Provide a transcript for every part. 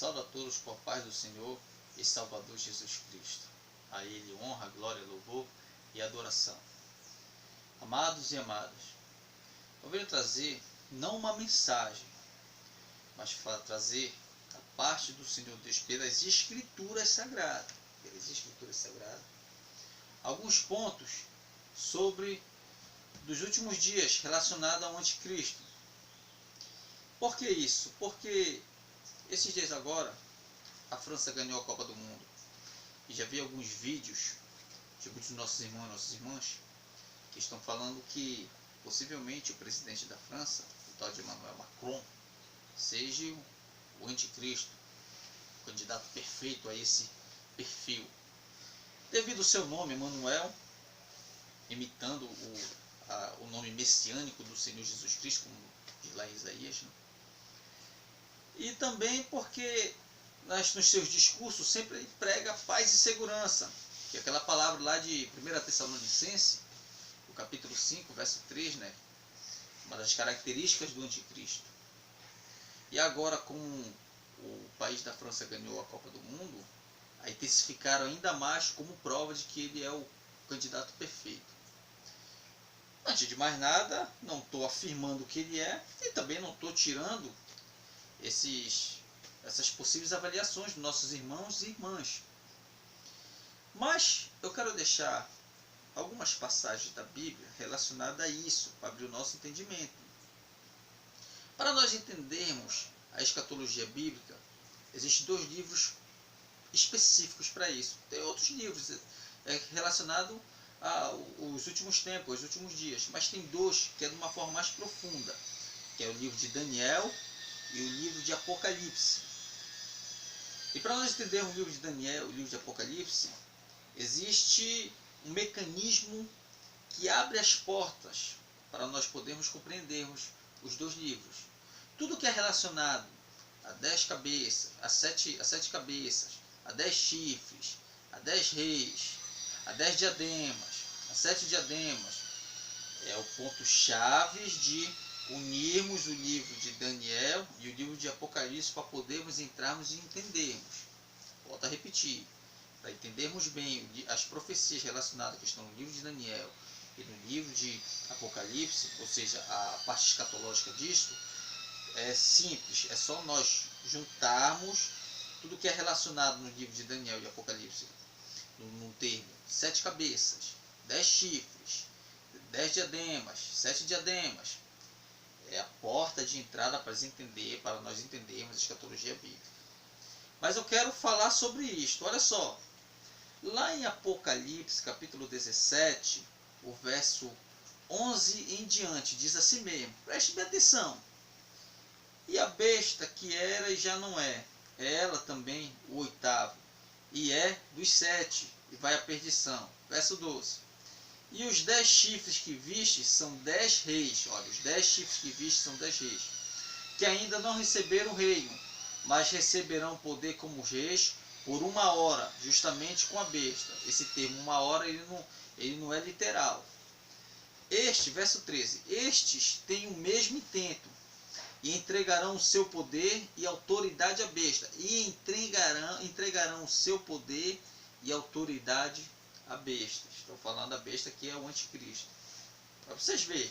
Saúdo a todos com a paz do Senhor e Salvador Jesus Cristo. A Ele honra, glória, louvor e adoração. Amados e amadas, eu venho trazer não uma mensagem, mas trazer a parte do Senhor Deus pelas Escrituras Sagradas. Alguns pontos sobre dos últimos dias relacionados ao anticristo. Por que isso? Porque esses dias agora a França ganhou a Copa do Mundo. E já vi alguns vídeos de muitos dos nossos irmãos e nossas irmãs que estão falando que possivelmente o presidente da França, o tal de Emmanuel Macron, seja o anticristo, o candidato perfeito a esse perfil. Devido ao seu nome, Emmanuel, imitando o nome messiânico do Senhor Jesus Cristo, como diz lá em Isaías, né? E também porque nos seus discursos sempre ele prega paz e segurança, que é aquela palavra lá de 1 Tessalonicenses, o capítulo 5, verso 3, né? Uma das características do anticristo. E agora, como o país da França ganhou a Copa do Mundo, aí intensificaram ainda mais como prova de que ele é o candidato perfeito. Antes de mais nada, não estou afirmando que ele é, e também não estou tirando essas possíveis avaliações dos nossos irmãos e irmãs. Mas eu quero deixar algumas passagens da Bíblia relacionadas a isso, para abrir o nosso entendimento. Para nós entendermos a escatologia bíblica, existem 2 livros específicos para isso. Tem outros livros relacionados aos últimos tempos, aos últimos dias, mas tem 2 que é de uma forma mais profunda, que é o livro de Daniel e o livro de Apocalipse. E para nós entendermos o livro de Daniel e o livro de Apocalipse, existe um mecanismo que abre as portas para nós podermos compreendermos os 2 livros. Tudo que é relacionado a 10 cabeças, a 7 cabeças, a 10 chifres, a 10 reis, a 10 diademas, a 7 diademas, é o ponto-chave de unirmos o livro de Daniel e o livro de Apocalipse para podermos entrarmos e entendermos. Volto a repetir, para entendermos bem as profecias relacionadas que estão no livro de Daniel e no livro de Apocalipse, ou seja, a parte escatológica disto, é simples, é só nós juntarmos tudo que é relacionado no livro de Daniel e Apocalipse, no termo 7 cabeças, 10 chifres, 10 diademas, 7 diademas. É a porta de entrada para nós entendermos a escatologia bíblica. Mas eu quero falar sobre isto. Olha só, lá em Apocalipse, capítulo 17, o verso 11 em diante, diz assim mesmo, preste bem atenção. E a besta que era e já não é ela também o 8º, e é dos 7, e vai à perdição. Verso 12. E os 10 chifres que viste são 10 reis. Olha, os 10 chifres que viste são 10 reis, que ainda não receberam o reino, mas receberão poder como reis por 1 hora, justamente com a besta. Esse termo 1 hora ele não é literal. Verso 13, estes têm o mesmo intento, e entregarão o seu poder e autoridade à besta. E entregarão o seu poder e autoridade à besta. Estou falando da besta que é o anticristo. Para vocês verem,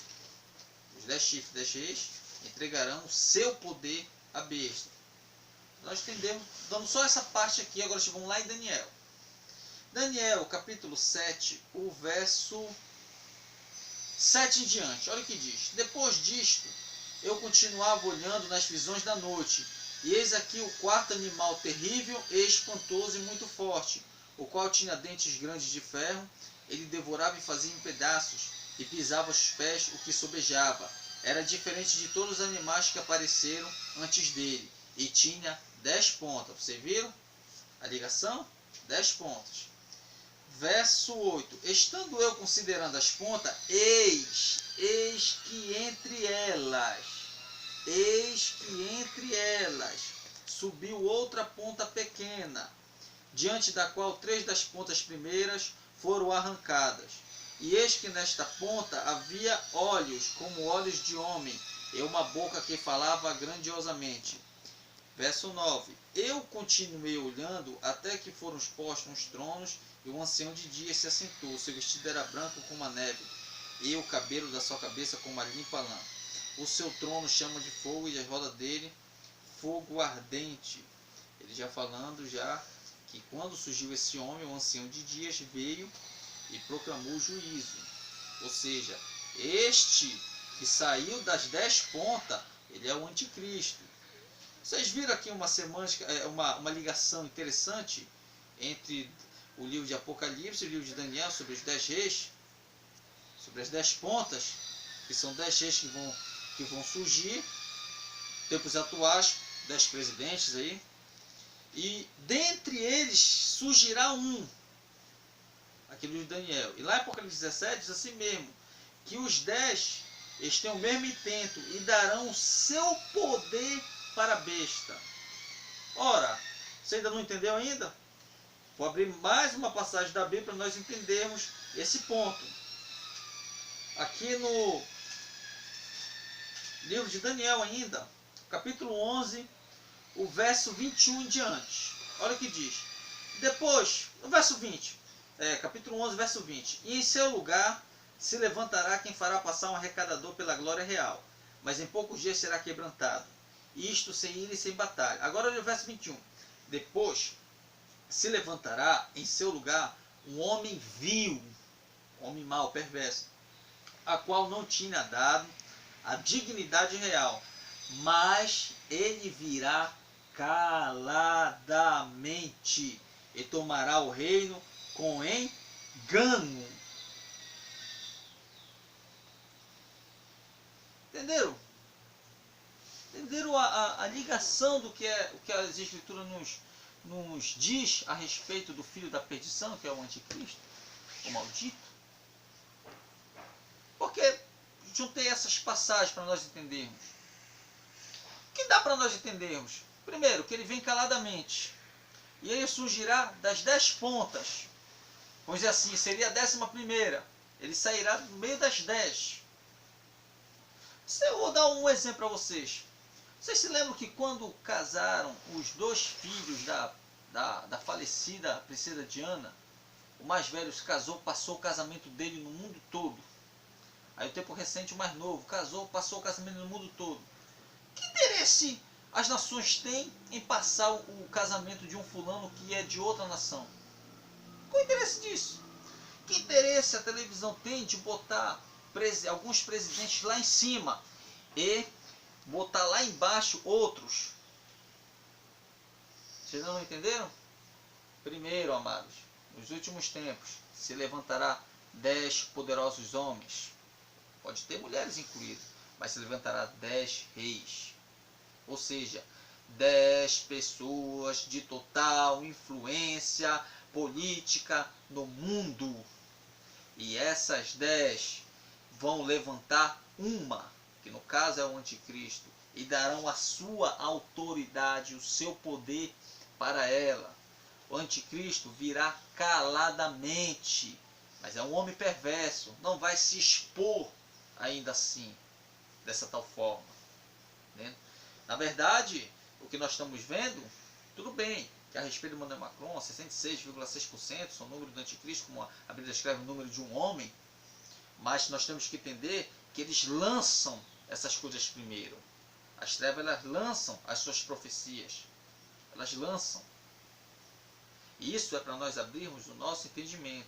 os 10 chifres, 10 reis, entregarão o seu poder à besta. Nós entendemos, dando só essa parte aqui, agora vamos lá em Daniel. Daniel, capítulo 7, o verso 7 em diante. Olha o que diz. Depois disto, eu continuava olhando nas visões da noite, e eis aqui o 4º animal terrível e espantoso e muito forte, o qual tinha dentes grandes de ferro. Ele devorava e fazia em pedaços, e pisava aos pés o que sobejava. Era diferente de todos os animais que apareceram antes dele, e tinha 10 pontas. Vocês viram a ligação? 10 pontas. Verso 8. Estando eu considerando as pontas, eis que entre elas subiu outra ponta pequena, diante da qual 3 das pontas primeiras foram arrancadas. E eis que nesta ponta havia olhos como olhos de homem, e uma boca que falava grandiosamente. Verso 9. Eu continuei olhando até que foram postos uns tronos, e o ancião de dias se assentou. Seu vestido era branco como a neve, e o cabelo da sua cabeça como a limpa lã. O seu trono chama de fogo, e as rodas dele fogo ardente. Ele já falando já que quando surgiu esse homem, o ancião de dias veio e proclamou o juízo. Ou seja, este que saiu das 10 pontas, ele é o anticristo. Vocês viram aqui uma semântica, uma ligação interessante entre o livro de Apocalipse e o livro de Daniel sobre os 10 reis, sobre as 10 pontas, que são 10 reis que vão surgir, tempos atuais, 10 presidentes aí, e dentre eles surgirá um, aqui no livro de Daniel. E lá em Apocalipse 17 diz assim mesmo, que os 10 eles têm o mesmo intento e darão o seu poder para a besta. Ora, você ainda não entendeu ainda? Vou abrir mais uma passagem da Bíblia para nós entendermos esse ponto. Aqui no livro de Daniel ainda, capítulo 11, o verso 21 em diante. Olha o que diz. Depois, no verso 20, capítulo 11, verso 20. E em seu lugar se levantará quem fará passar um arrecadador pela glória real, mas em poucos dias será quebrantado. Isto sem ira e sem batalha. Agora olha o verso 21. Depois se levantará em seu lugar um homem vil, homem mau, perverso, a qual não tinha dado a dignidade real, mas ele virá caladamente e tomará o reino com engano. Entenderam? Entenderam a ligação do que o que as escrituras nos diz a respeito do filho da perdição, que é o anticristo, o maldito? Porque juntei essas passagens para nós entendermos. O que dá para nós entendermos? Primeiro, que ele vem caladamente. E ele surgirá das 10 pontas. Vamos dizer assim, seria a 11ª. Ele sairá no meio das 10. Eu vou dar um exemplo para vocês. Vocês se lembram que quando casaram os 2 filhos da falecida princesa Diana, o mais velho se casou, passou o casamento dele no mundo todo. Aí o tempo recente, o mais novo, casou, passou o casamento no mundo todo. Que interesse as nações têm em passar o casamento de um fulano que é de outra nação? Qual o interesse disso? Que interesse a televisão tem de botar alguns presidentes lá em cima e botar lá embaixo outros? Vocês não entenderam? Primeiro, amados, nos últimos tempos se levantará 10 poderosos homens. Pode ter mulheres incluídas, mas se levantará 10 reis. Ou seja, 10 pessoas de total influência política no mundo. E essas 10 vão levantar uma, que no caso é o anticristo, e darão a sua autoridade, o seu poder para ela. O anticristo virá caladamente, mas é um homem perverso, não vai se expor ainda assim, dessa tal forma. Né? Na verdade, o que nós estamos vendo, tudo bem, que a respeito do Emmanuel Macron, 66,6% são o número do anticristo, como a Bíblia escreve o número de um homem, mas nós temos que entender que eles lançam essas coisas primeiro. As trevas, elas lançam as suas profecias, elas lançam. E isso é para nós abrirmos o nosso entendimento.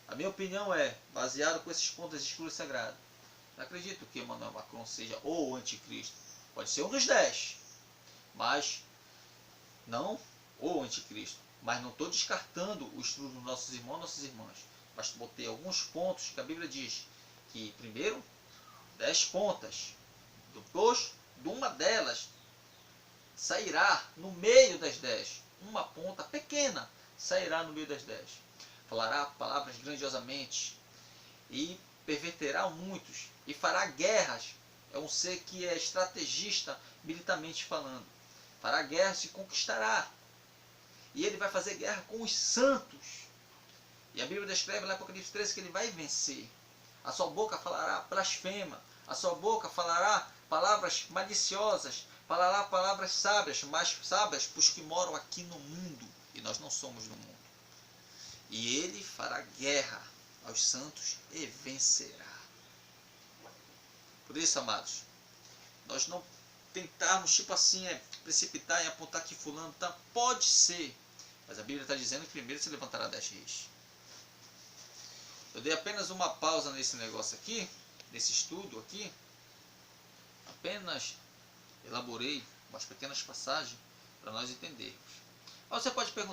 A minha opinião é, baseado com esses pontos das escrituras sagradas, não acredito que Emmanuel Macron seja o anticristo. Pode ser um dos 10, mas não o anticristo. Mas não estou descartando o estudo dos nossos irmãos e nossas irmãs. Mas botei alguns pontos que a Bíblia diz que, primeiro, 10 pontas. Depois, de uma delas, sairá no meio das 10. Uma ponta pequena sairá no meio das 10. Falará palavras grandiosamente e perverterá muitos e fará guerras. É um ser que é estrategista militarmente falando. Fará guerras e conquistará. E ele vai fazer guerra com os santos. E a Bíblia descreve lá em Apocalipse 13 que ele vai vencer. A sua boca falará blasfema. A sua boca falará palavras maliciosas. Falará palavras sábias, mas sábias para os que moram aqui no mundo, e nós não somos do mundo. E ele fará guerra aos santos e vencerá. Por isso, amados, nós não tentarmos, tipo assim, precipitar e apontar que fulano tá, pode ser, mas a Bíblia está dizendo que primeiro se levantará 10 reis. Eu dei apenas uma pausa nesse negócio aqui, nesse estudo aqui, apenas elaborei umas pequenas passagens para nós entendermos. Mas você pode perguntar,